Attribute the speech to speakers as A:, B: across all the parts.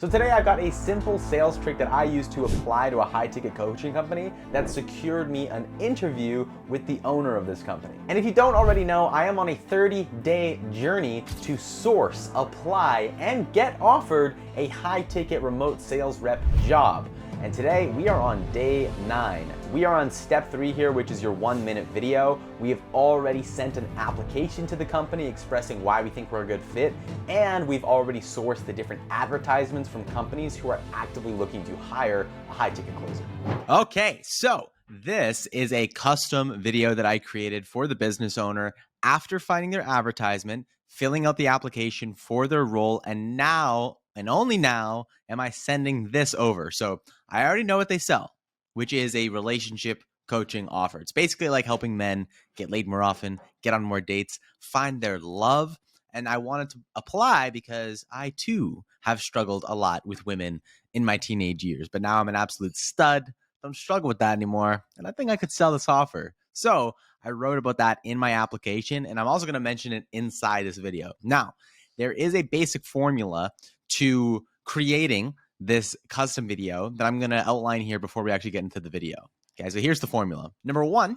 A: So today I've got a simple sales trick that I use to apply to a high-ticket coaching company that secured me an interview with the owner of this company. And if you don't already know, I am on a 30-day journey to source, apply, and get offered a high-ticket remote sales rep job. And today we are on day 9. We are on step 3 here, which is your 1-minute video. We have already sent an application to the company expressing why we think we're a good fit, and we've already sourced the different advertisements from companies who are actively looking to hire a high-ticket closer. Okay, so this is a custom video that I created for the business owner after finding their advertisement, filling out the application for their role, and now, and only now, am I sending this over. So I already know what they sell, which is a relationship coaching offer. It's basically like helping men get laid more often, get on more dates, find their love. And I wanted to apply because I too have struggled a lot with women in my teenage years, but now I'm an absolute stud. Don't struggle with that anymore. And I think I could sell this offer. So I wrote about that in my application, and I'm also going to mention it inside this video. Now, there is a basic formula to creating this custom video that I'm going to outline here before we actually get into the video. Okay, so here's the formula. Number 1,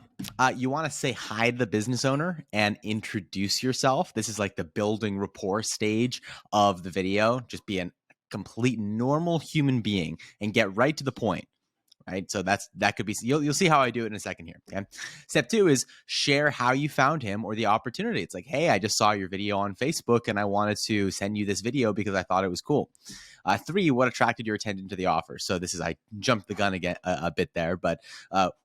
A: you want to say hi to the business owner and introduce yourself. This is like the building rapport stage of the video. Just be a complete normal human being and get right to the point. Right. So that could be, you'll see how I do it in a second here. Okay. Step 2 is share how you found him or the opportunity. It's like, hey, I just saw your video on Facebook and I wanted to send you this video because I thought it was cool. 3, what attracted your attention to the offer? So this is, I jumped the gun again a bit there, but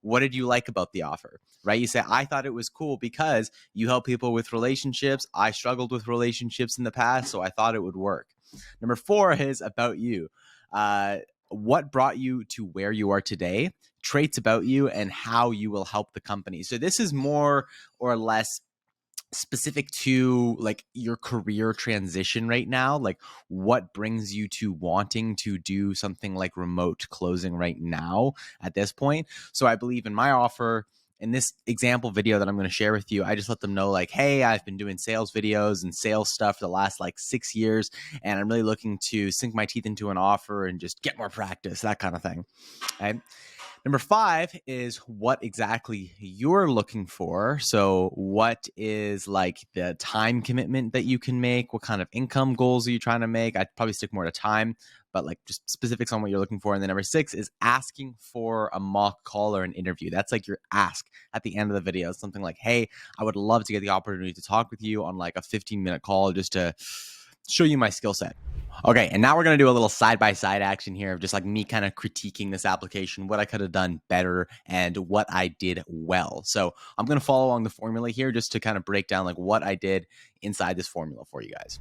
A: what did you like about the offer? Right. You say, I thought it was cool because you help people with relationships. I struggled with relationships in the past, so I thought it would work. Number 4 is about you. What brought you to where you are today, traits about you, and how you will help the company. So this is more or less specific to like your career transition right now, like what brings you to wanting to do something like remote closing right now at this point. So I believe in my offer, in this example video that I'm going to share with you, I just let them know like, hey, I've been doing sales videos and sales stuff for the last like 6 years, and I'm really looking to sink my teeth into an offer and just get more practice, that kind of thing. Right? Number 5 is what exactly you're looking for. So what is like the time commitment that you can make? What kind of income goals are you trying to make? I'd probably stick more to time, but like just specifics on what you're looking for. And then number 6 is asking for a mock call or an interview. That's like your ask at the end of the video. It's something like, hey, I would love to get the opportunity to talk with you on like a 15-minute call just to show you my skill set. Okay, and now we're going to do a little side-by-side action here of just like me kind of critiquing this application, what I could have done better and what I did well. So I'm going to follow along the formula here just to kind of break down like what I did inside this formula for you guys.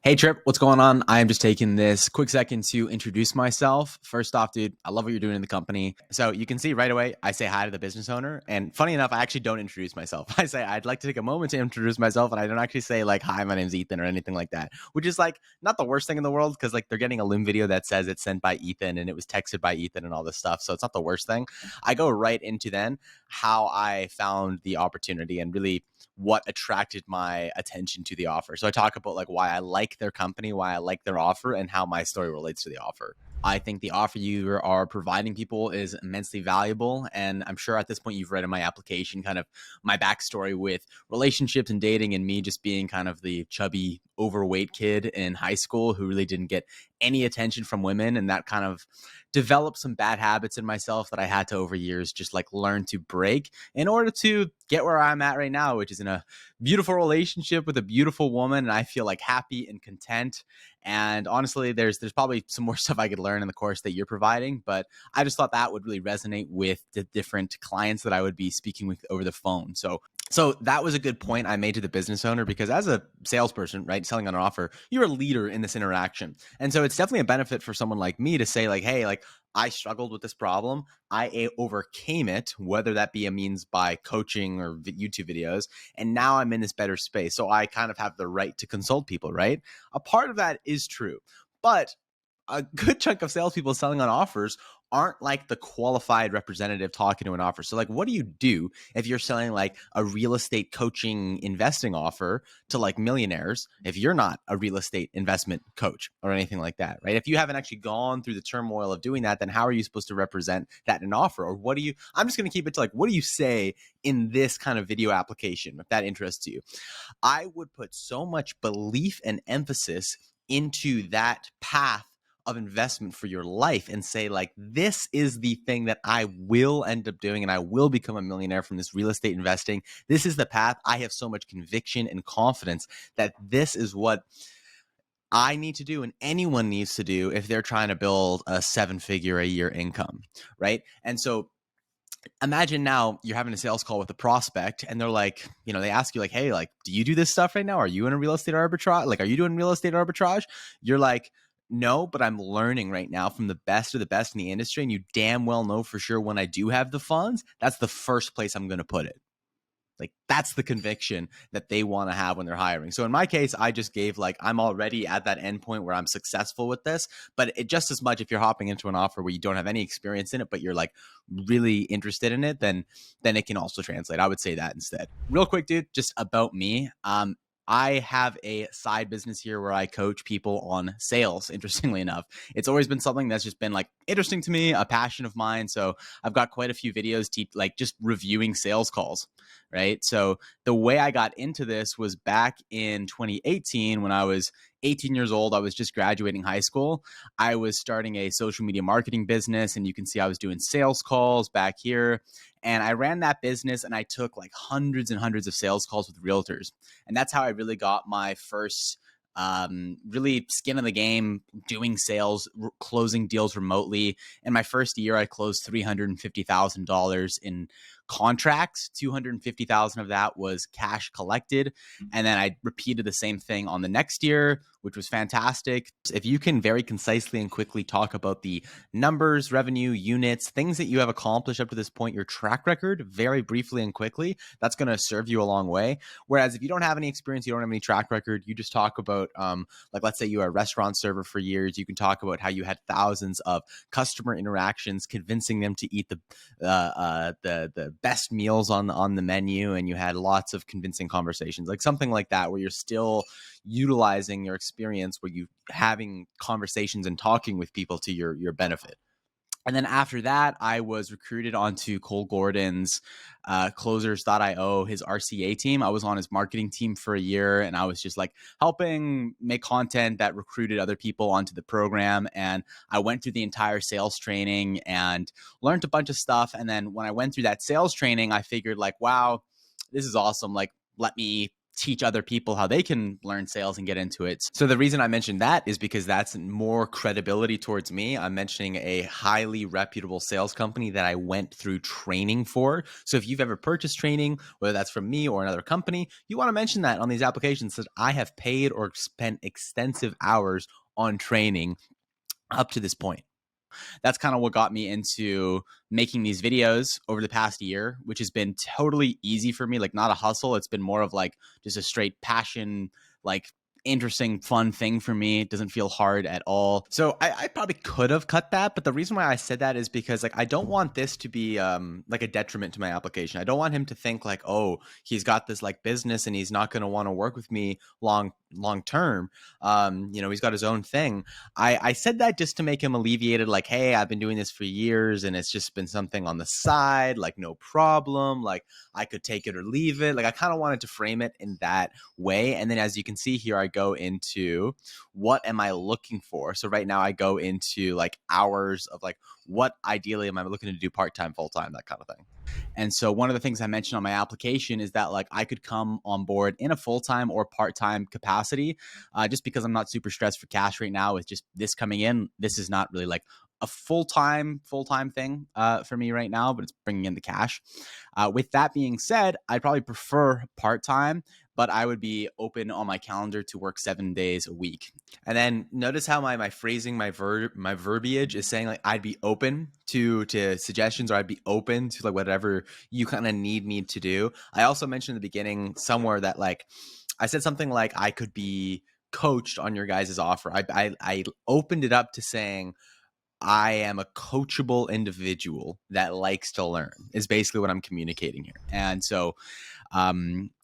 A: Hey Trip, what's going on? I am just taking this quick second to introduce myself. First off, dude, I love what you're doing in the company. So you can see right away, I say hi to the business owner. And funny enough, I actually don't introduce myself. I say, I'd like to take a moment to introduce myself. And I don't actually say like, hi, my name's Ethan or anything like that, which is like not the worst thing in the world because like they're getting a Loom video that says it's sent by Ethan and it was texted by Ethan and all this stuff. So it's not the worst thing. I go right into then how I found the opportunity and really what attracted my attention to the offer. So I talk about like why I like their company, why I like their offer, and how my story relates to the offer. I think the offer you are providing people is immensely valuable. And I'm sure at this point you've read in my application kind of my backstory with relationships and dating and me just being kind of the chubby, overweight kid in high school who really didn't get any attention from women. And that kind of developed some bad habits in myself that I had to over years just like learn to break in order to get where I'm at right now, which is in a beautiful relationship with a beautiful woman. And I feel like happy and content. And honestly, there's probably some more stuff I could learn in the course that you're providing, but I just thought that would really resonate with the different clients that I would be speaking with over the phone. So that was a good point I made to the business owner because as a salesperson, right, selling on an offer, you're a leader in this interaction. And so it's definitely a benefit for someone like me to say like, hey, like I struggled with this problem. I overcame it, whether that be a means by coaching or YouTube videos. And now I'm in this better space. So I kind of have the right to consult people, right? A part of that is true. But a good chunk of salespeople selling on offers aren't like the qualified representative talking to an offer. So like, what do you do if you're selling like a real estate coaching investing offer to like millionaires if you're not a real estate investment coach or anything like that, right? If you haven't actually gone through the turmoil of doing that, then how are you supposed to represent that in an offer? Or what do you, I'm just going to keep it to like, what do you say in this kind of video application if that interests you? I would put so much belief and emphasis into that path of investment for your life and say like, this is the thing that I will end up doing and I will become a millionaire from this real estate investing. This is the path. I have so much conviction and confidence that this is what I need to do and anyone needs to do if they're trying to build a 7-figure a year income, right? And so imagine now you're having a sales call with a prospect and they're like, they ask you like, hey, like, do you do this stuff right now? Are you in a real estate arbitrage? Like, are you doing real estate arbitrage? You're like, no, but I'm learning right now from the best of the best in the industry. And you damn well know for sure when I do have the funds, that's the first place I'm going to put it. Like, that's the conviction that they want to have when they're hiring. So in my case, I just gave like, I'm already at that endpoint where I'm successful with this, but it just as much if you're hopping into an offer where you don't have any experience in it, but you're like really interested in it, then it can also translate. I would say that instead. Real quick, dude, just about me. I have a side business here where I coach people on sales. Interestingly enough, it's always been something that's just been like interesting to me, a passion of mine. So I've got quite a few videos like just reviewing sales calls, right? So the way I got into this was back in 2018 when I was 18 years old. I was just graduating high school. I was starting a social media marketing business, and you can see I was doing sales calls back here. And I ran that business and I took like hundreds and hundreds of sales calls with realtors. And that's how I really got my first really skin in the game, doing sales, closing deals remotely. In my first year, I closed $350,000 in contracts. 250,000 of that was cash collected. And then I repeated the same thing on the next year, which was fantastic. If you can very concisely and quickly talk about the numbers, revenue, units, things that you have accomplished up to this point, your track record, very briefly and quickly, that's going to serve you a long way. Whereas if you don't have any experience, you don't have any track record, you just talk about, like, let's say you were a restaurant server for years, you can talk about how you had thousands of customer interactions, convincing them to eat the best meals on the menu, and you had lots of convincing conversations, like something like that, where you're still utilizing your experience, where you having conversations and talking with people to your benefit. And then after that, I was recruited onto Cole Gordon's Closers.io, his RCA team. I was on his marketing team for a year, and I was just like helping make content that recruited other people onto the program. And I went through the entire sales training and learned a bunch of stuff. And then when I went through that sales training, I figured like, wow, this is awesome. Like, let me teach other people how they can learn sales and get into it. So the reason I mentioned that is because that's more credibility towards me. I'm mentioning a highly reputable sales company that I went through training for. So if you've ever purchased training, whether that's from me or another company, you want to mention that on these applications, that I have paid or spent extensive hours on training up to this point. That's kind of what got me into making these videos over the past year, which has been totally easy for me, like not a hustle. It's been more of like just a straight passion, like interesting, fun thing for me. It doesn't feel hard at all. So I probably could have cut that, but the reason why I said that is because like I don't want this to be like a detriment to my application. I don't want him to think like, oh, he's got this like business and he's not going to want to work with me long term. He's got his own thing. I said that just to make him alleviated, like, hey, I've been doing this for years and it's just been something on the side, like no problem, like I could take it or leave it. Like I kind of wanted to frame it in that way. And then as you can see here, I go into what am I looking for. So right now I go into like hours of like, what ideally am I looking to do part-time, full-time, that kind of thing. And so one of the things I mentioned on my application is that like I could come on board in a full-time or part-time capacity, just because I'm not super stressed for cash right now with just this coming in. This is not really like a full-time thing for me right now, but it's bringing in the cash. With that being said, I'd probably prefer part-time, but I would be open on my calendar to work 7 days a week. And then notice how my phrasing, my verbiage is saying like I'd be open to suggestions, or I'd be open to like whatever you kind of need me to do. I also mentioned in the beginning somewhere that like I said something like I could be coached on your guys' offer. I opened it up to saying, I am a coachable individual that likes to learn, is basically what I'm communicating here. And so,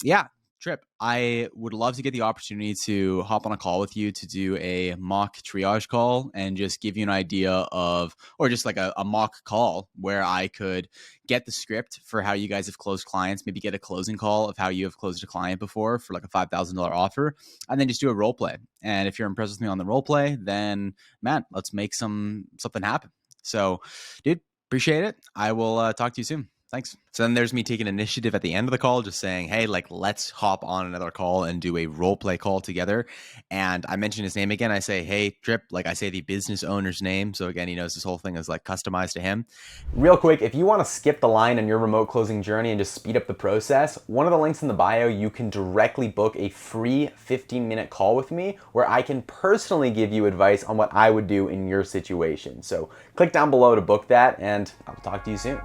A: yeah, Trip, I would love to get the opportunity to hop on a call with you to do a mock triage call and just give you an idea of, or just like a mock call where I could get the script for how you guys have closed clients, maybe get a closing call of how you have closed a client before for like a $5,000 offer, and then just do a role play. And if you're impressed with me on the role play, then man, let's make something happen. So, dude, appreciate it. I will talk to you soon. Thanks. So then there's me taking initiative at the end of the call, just saying, hey, like, let's hop on another call and do a role play call together. And I mention his name again. I say, hey, Trip, like I say the business owner's name. So again, he knows this whole thing is like customized to him. Real quick, if you want to skip the line in your remote closing journey and just speed up the process, one of the links in the bio, you can directly book a free 15-minute call with me where I can personally give you advice on what I would do in your situation. So click down below to book that, and I'll talk to you soon.